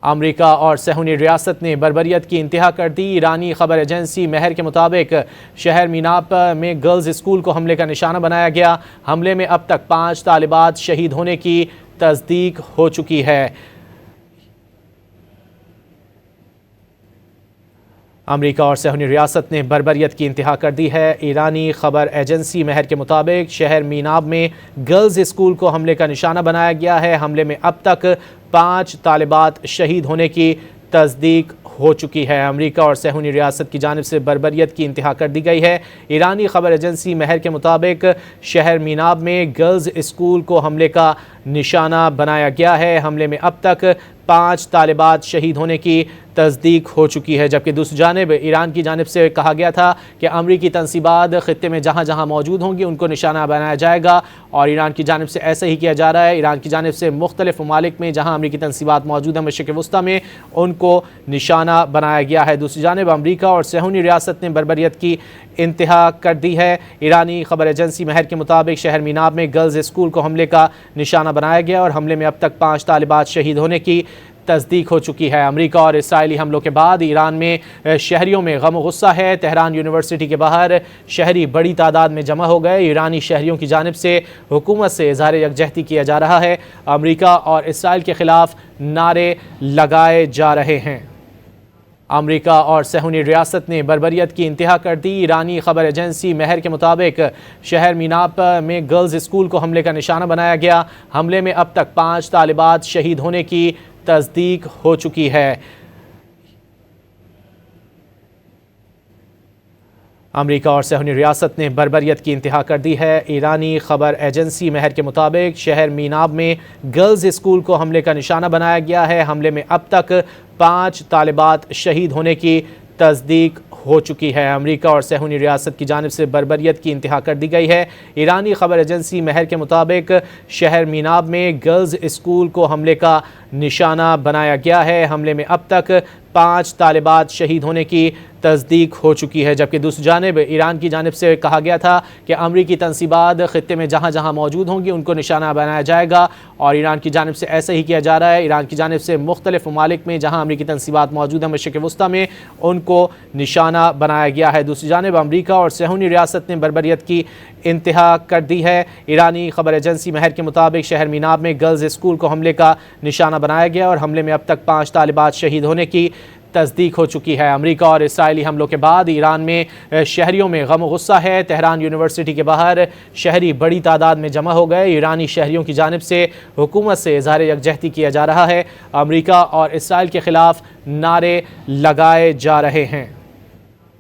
امریکہ اور صہیونی ریاست نے بربریت کی انتہا کر دی۔ ایرانی خبر ایجنسی مہر کے مطابق شہر میناپ میں گرلز اسکول کو حملے کا نشانہ بنایا گیا۔ حملے میں اب تک 5 طالبات شہید ہونے کی تصدیق ہو چکی ہے۔ امریکہ اور صہیونی ریاست نے بربریت کی انتہا کر دی ہے۔ ایرانی خبر ایجنسی مہر کے مطابق شہر میناب میں گرلز اسکول کو حملے کا نشانہ بنایا گیا ہے۔ حملے میں اب تک 5 طالبات شہید ہونے کی تصدیق ہو چکی ہے۔ امریکہ اور صہیونی ریاست کی جانب سے بربریت کی انتہا کر دی گئی ہے۔ ایرانی خبر ایجنسی مہر کے مطابق شہر میناب میں گرلز اسکول کو حملے کا نشانہ بنایا گیا ہے۔ حملے میں اب تک 5 طالبات شہید ہونے کی تصدیق ہو چکی ہے، جبکہ دوسری جانب ایران کی جانب سے کہا گیا تھا کہ امریکی تنصیبات خطے میں جہاں جہاں موجود ہوں گی ان کو نشانہ بنایا جائے گا، اور ایران کی جانب سے ایسا ہی کیا جا رہا ہے۔ ایران کی جانب سے مختلف ممالک میں جہاں امریکی تنصیبات موجود ہیں مشرق وسطیٰ میں، ان کو نشانہ بنایا گیا ہے۔ دوسری جانب امریکہ اور صہیونی ریاست نے بربریت کی انتہا کر دی ہے۔ ایرانی خبر ایجنسی مہر کے مطابق شہر میناب میں گرلز اسکول کو حملے کا نشانہ بنایا گیا اور حملے میں اب تک 5 طالبات شہید ہونے کی تصدیق ہو چکی ہے۔ امریکہ اور اسرائیلی حملوں کے بعد ایران میں شہریوں میں غم و غصہ ہے۔ تہران یونیورسٹی کے باہر شہری بڑی تعداد میں جمع ہو گئے۔ ایرانی شہریوں کی جانب سے حکومت سے اظہار یکجہتی کیا جا رہا ہے۔ امریکہ اور اسرائیل کے خلاف نعرے لگائے جا رہے ہیں۔ امریکہ اور صہیونی ریاست نے بربریت کی انتہا کر دی۔ ایرانی خبر ایجنسی مہر کے مطابق شہر میناپ میں گرلز اسکول کو حملے کا نشانہ بنایا گیا۔ حملے میں اب تک 5 طالبات شہید ہونے کی تصدیق ہو چکی ہے۔ امریکہ اور صہیونی ریاست نے بربریت کی انتہا کر دی ہے۔ ایرانی خبر ایجنسی مہر کے مطابق شہر میناب میں گرلز اسکول کو حملے کا نشانہ بنایا گیا ہے۔ حملے میں اب تک 5 طالبات شہید ہونے کی تصدیق ہو چکی ہے۔ امریکہ اور صہیونی ریاست کی جانب سے بربریت کی انتہا کر دی گئی ہے۔ ایرانی خبر ایجنسی مہر کے مطابق شہر میناب میں گرلز اسکول کو حملے کا نشانہ بنایا گیا ہے۔ حملے میں اب تک 5 طالبات شہید ہونے کی تصدیق ہو چکی ہے، جبکہ دوسری جانب ایران کی جانب سے کہا گیا تھا کہ امریکی تنصیبات خطے میں جہاں جہاں موجود ہوں گی ان کو نشانہ بنایا جائے گا، اور ایران کی جانب سے ایسا ہی کیا جا رہا ہے۔ ایران کی جانب سے مختلف ممالک میں جہاں امریکی تنصیبات موجود ہیں مشرق وسطیٰ میں ان کو نشانہ بنایا گیا ہے۔ دوسری جانب امریکہ اور صہیونی ریاست نے بربریت کی انتہا کر دی ہے۔ ایرانی خبر ایجنسی مہر کے مطابق شہر میناب میں گرلز اسکول کو حملے کا نشانہ بنایا گیا اور حملے میں اب تک 5 طالبات شہید ہونے کی تصدیق ہو چکی ہے۔ امریکہ اور اسرائیلی حملوں کے بعد ایران میں شہریوں میں غم و غصہ ہے۔ تہران یونیورسٹی کے باہر شہری بڑی تعداد میں جمع ہو گئے۔ ایرانی شہریوں کی جانب سے حکومت سے اظہار یکجہتی کیا جا رہا ہے۔ امریکہ اور اسرائیل کے خلاف نعرے لگائے جا رہے ہیں۔